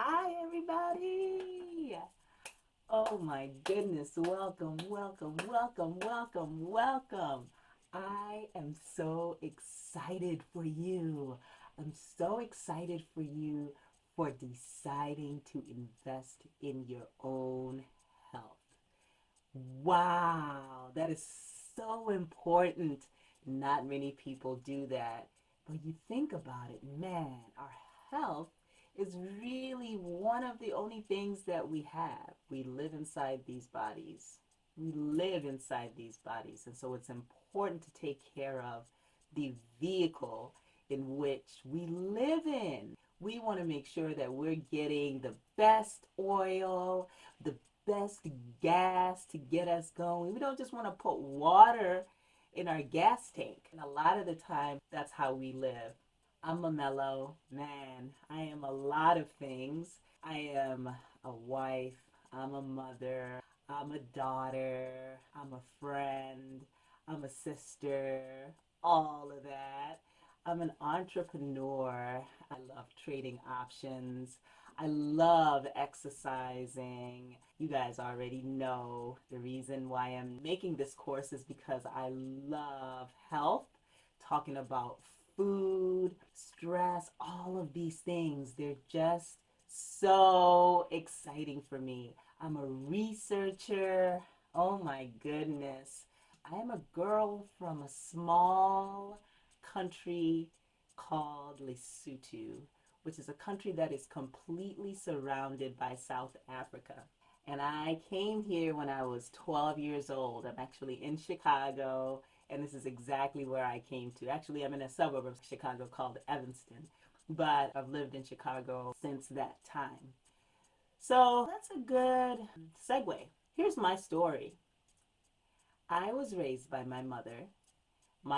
Hi, everybody. Oh my goodness. Welcome, welcome, welcome, welcome, welcome. I am so excited for you. I'm so excited for you for deciding to invest in your own health. Wow, that is so important. Not many people do that. But you think about it, man, our health is really one of the only things that we have. We live inside these bodies. We live inside these bodies. And so it's important to take care of the vehicle in which we live in. We want to make sure that we're getting the best oil, the best gas to get us going. We don't just want to put water in our gas tank. And a lot of the time, that's how we live. I'm a mellow man. I am a lot of things. I am a wife. I'm a mother. I'm a daughter. I'm a friend. I'm a sister. All of that. I'm an entrepreneur. I love trading options. I love exercising. You guys already know the reason why I'm making this course is because I love health, talking about food, stress, all of these things. They're just so exciting for me. I'm a researcher. Oh my goodness. I am a girl from a small country called Lesotho, which is a country that is completely surrounded by South Africa. And I came here when I was 12 years old. I'm actually in Chicago, and this is exactly where I came to. Actually, I'm in a suburb of Chicago called Evanston, but I've lived in Chicago since that time. So that's a good segue. Here's my story. I was raised by my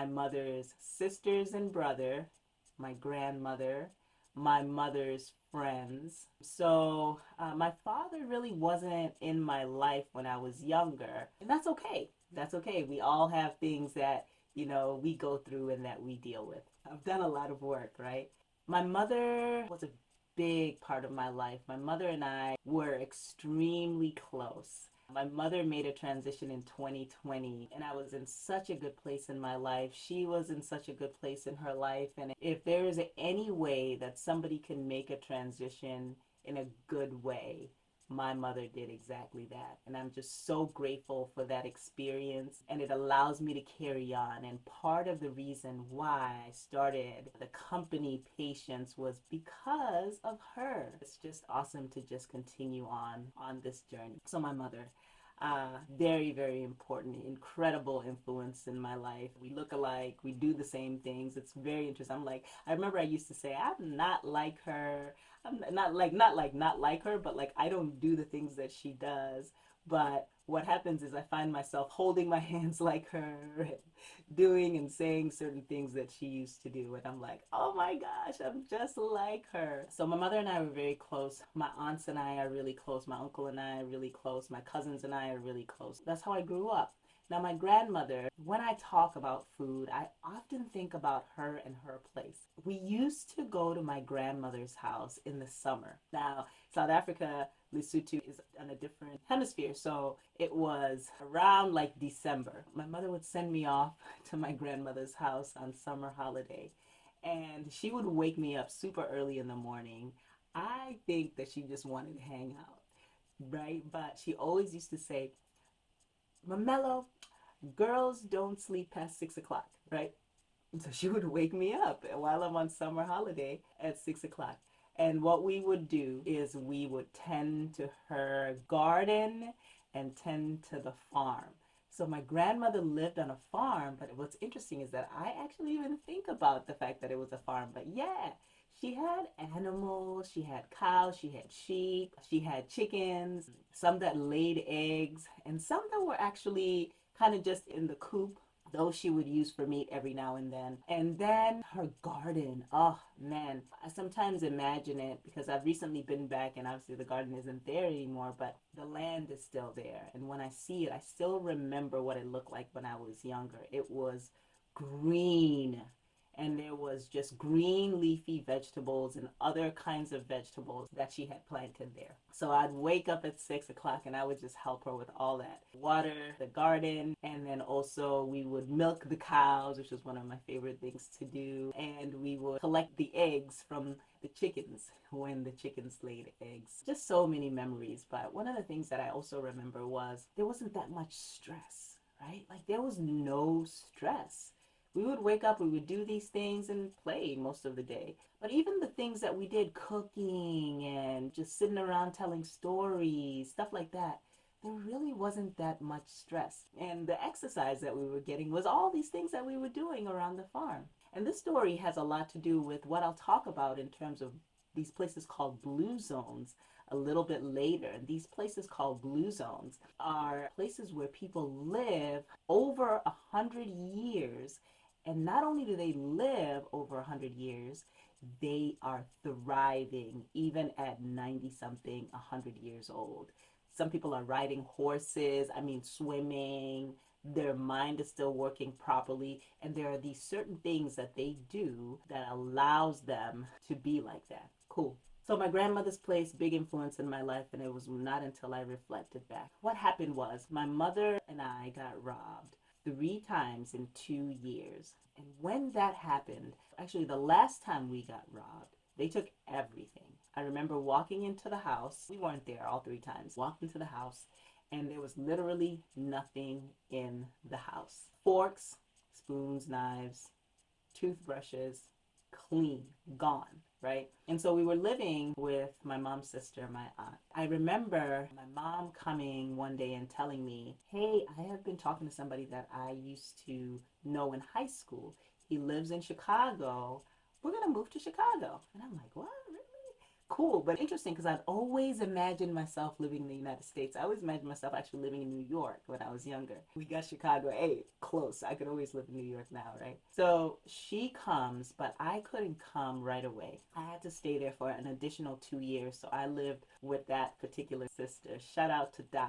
mother's sisters and brother, my grandmother, my mother's friends. So my father really wasn't in my life when I was younger. And that's okay. That's okay. We all have things that, we go through and that we deal with. I've done a lot of work, right? My mother was a big part of my life. My mother and I were extremely close. My mother made a transition in 2020, and I was in such a good place in my life. She was in such a good place in her life. And if there is any way that somebody can make a transition in a good way, my mother did exactly that. And I'm just so grateful for that experience. And it allows me to carry on. And part of the reason why I started the company Patience was because of her. It's just awesome to just continue on this journey. So my mother, very, very important, incredible influence in my life. We look alike, we do the same things. It's very interesting. I remember I used to say, I'm not like her. I'm not like her, but like I don't do the things that she does. But what happens is I find myself holding my hands like her, and doing and saying certain things that she used to do. And I'm like, oh my gosh, I'm just like her. So my mother and I were very close. My aunts and I are really close. My uncle and I are really close. My cousins and I are really close. That's how I grew up. Now, my grandmother, when I talk about food, I often think about her and her place. We used to go to my grandmother's house in the summer. Now, South Africa, Lesotho is on a different hemisphere, so it was around like December. My mother would send me off to my grandmother's house on summer holiday, and she would wake me up super early in the morning. I think that she just wanted to hang out, right? But she always used to say, Mamelo, girls don't sleep past 6 o'clock, right? And so she would wake me up while I'm on summer holiday at 6 o'clock. And what we would do is we would tend to her garden and tend to the farm. So my grandmother lived on a farm, but what's interesting is that I actually even think about the fact that it was a farm. But yeah, she had animals, she had cows, she had sheep, she had chickens, some that laid eggs, and some that were actually kind of just in the coop. Those she would use for meat every now and then. And then her garden. Oh man, I sometimes imagine it because I've recently been back and obviously the garden isn't there anymore, but the land is still there. And when I see it, I still remember what it looked like when I was younger. It was green and there was just green leafy vegetables and other kinds of vegetables that she had planted there. So I'd wake up at 6 o'clock and I would just help her with all that. Water the garden, and then also we would milk the cows, which was one of my favorite things to do. And we would collect the eggs from the chickens when the chickens laid eggs. Just so many memories. But one of the things that I also remember was there wasn't that much stress, right? Like there was no stress. We would wake up, we would do these things and play most of the day. But even the things that we did, cooking and just sitting around telling stories, stuff like that, there really wasn't that much stress. And the exercise that we were getting was all these things that we were doing around the farm. And this story has a lot to do with what I'll talk about in terms of these places called blue zones a little bit later. And these places called blue zones are places where people live over 100 years. And not only do they live over 100 years, they are thriving even at 90 something, 100 years old. Some people are riding horses, I mean, swimming. Their mind is still working properly. And there are these certain things that they do that allows them to be like that. Cool. So my grandmother's place, big influence in my life, and it was not until I reflected back. What happened was my mother and I got robbed 3 times in 2 years. And when that happened, actually the last time we got robbed, they took everything. I remember walking into the house. We weren't there all 3 times. Walked into the house and there was literally nothing in the house. Forks, spoons, knives, toothbrushes, clean, gone, right? And so we were living with my mom's sister, my aunt. I remember my mom coming one day and telling me, hey, I have been talking to somebody that I used to know in high school. He lives in Chicago. We're going to move to Chicago. And I'm like, what? Really? Cool, but interesting because I'd always imagined myself living in the United States. I always imagined myself actually living in New York when I was younger. We got Chicago, hey, close. I could always live in New York now, right? So she comes, but I couldn't come right away. I had to stay there for an additional 2 years. So I lived with that particular sister. Shout out to Da.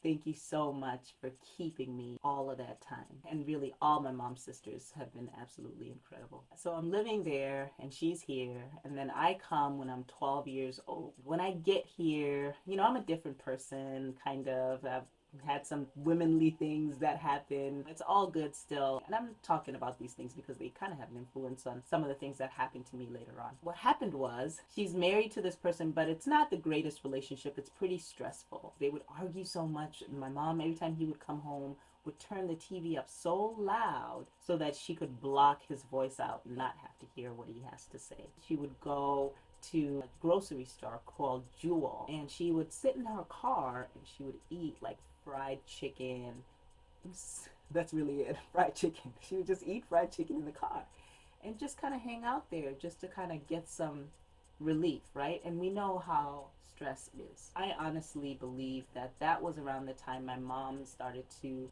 Thank you so much for keeping me all of that time. And really, all my mom's sisters have been absolutely incredible. So I'm living there, and she's here. And then I come when I'm 12 years old. When I get here, I'm a different person, kind of. I've had some womanly things that happen. It's all good still. And I'm talking about these things because they kind of have an influence on some of the things that happened to me later on. What happened was she's married to this person, but it's not the greatest relationship. It's pretty stressful. They would argue so much. And my mom, every time he would come home, would turn the TV up so loud so that she could block his voice out and not have to hear what he has to say. She would go to a grocery store called Jewel, and she would sit in her car and she would eat like fried chicken. That's really it, fried chicken. She would just eat fried chicken in the car and just kind of hang out there just to kind of get some relief, right? And we know how stress is. I honestly believe that that was around the time my mom started to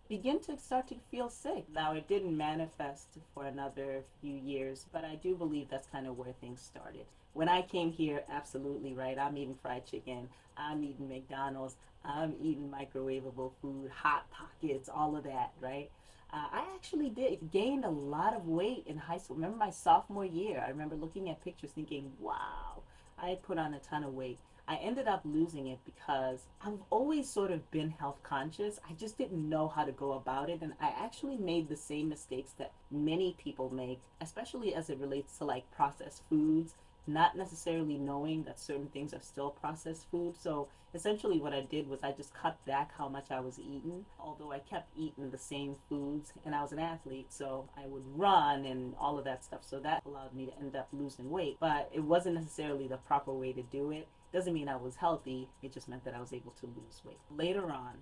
start to feel sick. Now, it didn't manifest for another few years, but I do believe that's kind of where things started. When I came here, absolutely right. I'm eating fried chicken. I'm eating McDonald's. I'm eating microwavable food, Hot Pockets, all of that, right? I actually did gained a lot of weight in high school. Remember my sophomore year? I remember looking at pictures thinking, wow, I had put on a ton of weight. I ended up losing it because I've always sort of been health conscious. I just didn't know how to go about it. And I actually made the same mistakes that many people make, especially as it relates to like processed foods, not necessarily knowing that certain things are still processed food. So essentially what I did was I just cut back how much I was eating, although I kept eating the same foods, and I was an athlete, so I would run and all of that stuff. So that allowed me to end up losing weight, but it wasn't necessarily the proper way to do it. Doesn't mean I was healthy, it just meant that I was able to lose weight. Later on,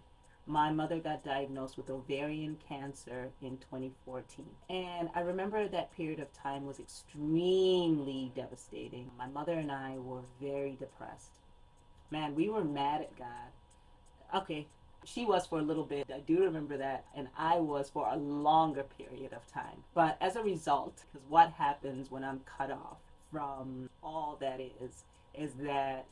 my mother got diagnosed with ovarian cancer in 2014. And I remember that period of time was extremely devastating. My mother and I were very depressed. Man, we were mad at God. Okay, she was for a little bit. I do remember that. And I was for a longer period of time. But as a result, because what happens when I'm cut off from all that is that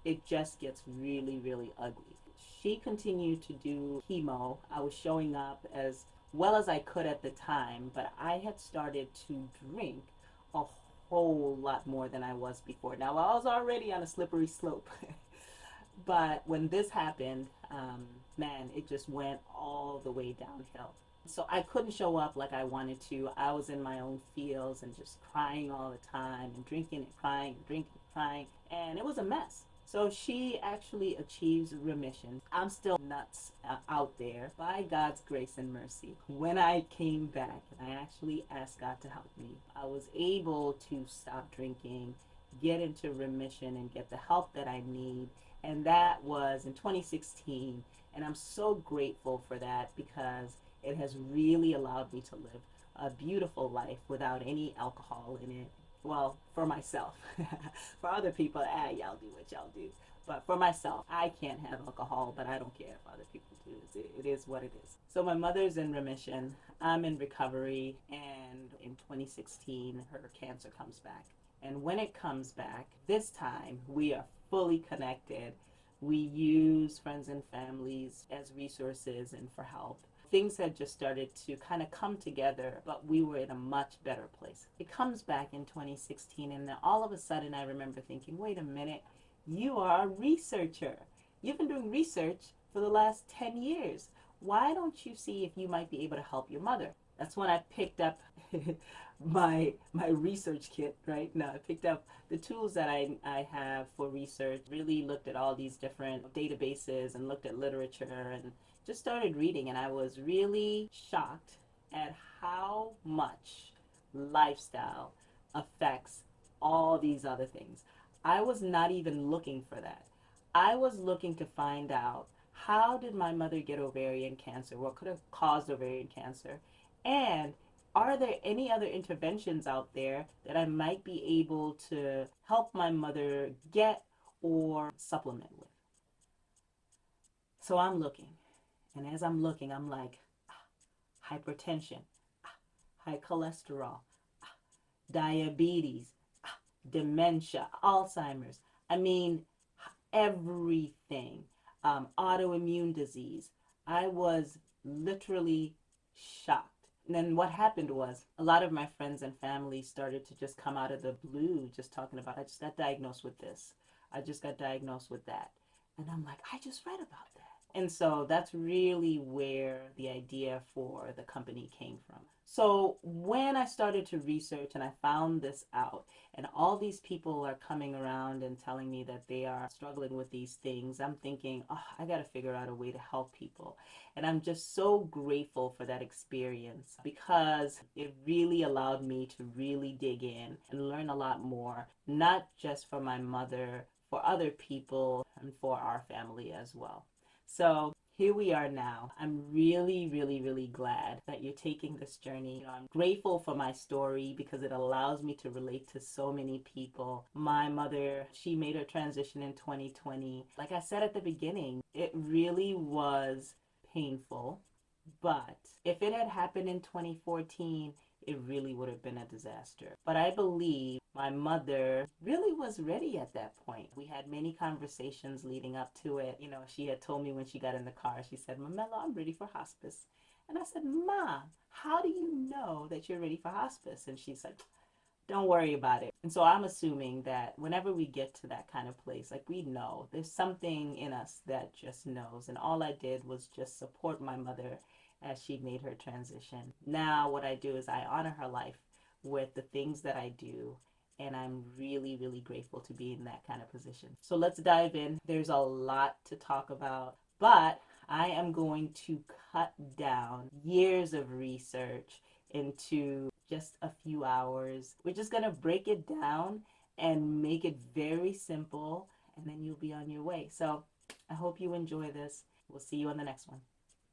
it just gets really, really ugly. She continued to do chemo. I was showing up as well as I could at the time, but I had started to drink a whole lot more than I was before. Now, I was already on a slippery slope. But when this happened, man, it just went all the way downhill. So I couldn't show up like I wanted to. I was in my own fields and just crying all the time and drinking and crying and drinking and crying. And it was a mess. So she actually achieves remission. I'm still nuts out there by God's grace and mercy. When I came back and I actually asked God to help me, I was able to stop drinking, get into remission, and get the help that I need. And that was in 2016. And I'm so grateful for that because it has really allowed me to live a beautiful life without any alcohol in it. Well, for myself. For other people, y'all do what y'all do. But for myself, I can't have alcohol, but I don't care if other people do. It is what it is. So my mother's in remission. I'm in recovery. And in 2016, her cancer comes back. And when it comes back, this time we are fully connected. We use friends and families as resources and for help. Things had just started to kind of come together, but we were in a much better place. It comes back in 2016, and then all of a sudden I remember thinking, wait a minute, you are a researcher. You've been doing research for the last 10 years. Why don't you see if you might be able to help your mother? That's when I picked up my research kit, right? Now I picked up the tools that I have for research, really looked at all these different databases and looked at literature and just started reading, and I was really shocked at how much lifestyle affects all these other things. I was not even looking for that. I was looking to find out, how did my mother get ovarian cancer? What could have caused ovarian cancer? And are there any other interventions out there that I might be able to help my mother get or supplement with? So I'm looking. And as I'm looking, I'm like, hypertension, high cholesterol, diabetes, dementia, Alzheimer's. I mean, everything. Autoimmune disease. I was literally shocked. And then what happened was a lot of my friends and family started to just come out of the blue, just talking about, I just got diagnosed with this. I just got diagnosed with that. And I'm like, I just read about that. And so that's really where the idea for the company came from. So when I started to research and I found this out, and all these people are coming around and telling me that they are struggling with these things, I'm thinking, oh, I got to figure out a way to help people. And I'm just so grateful for that experience because it really allowed me to really dig in and learn a lot more, not just for my mother, for other people, and for our family as well. So here we are now. I'm really, really, really glad that you're taking this journey. I'm grateful for my story because it allows me to relate to so many people. My mother, she made her transition in 2020. Like I said at the beginning, it really was painful. But if it had happened in 2014, it really would have been a disaster. But I believe my mother really was ready at that point. We had many conversations leading up to it. You know, she had told me when she got in the car, she said, Mamela, I'm ready for hospice. And I said, Ma, how do you know that you're ready for hospice? And she said, don't worry about it. And so I'm assuming that whenever we get to that kind of place, like we know, there's something in us that just knows. And all I did was just support my mother as she made her transition. Now what I do is I honor her life with the things that I do. And I'm really, really grateful to be in that kind of position. So let's dive in. There's a lot to talk about, but I am going to cut down years of research into just a few hours. We're just going to break it down and make it very simple, and then you'll be on your way. So I hope you enjoy this. We'll see you on the next one.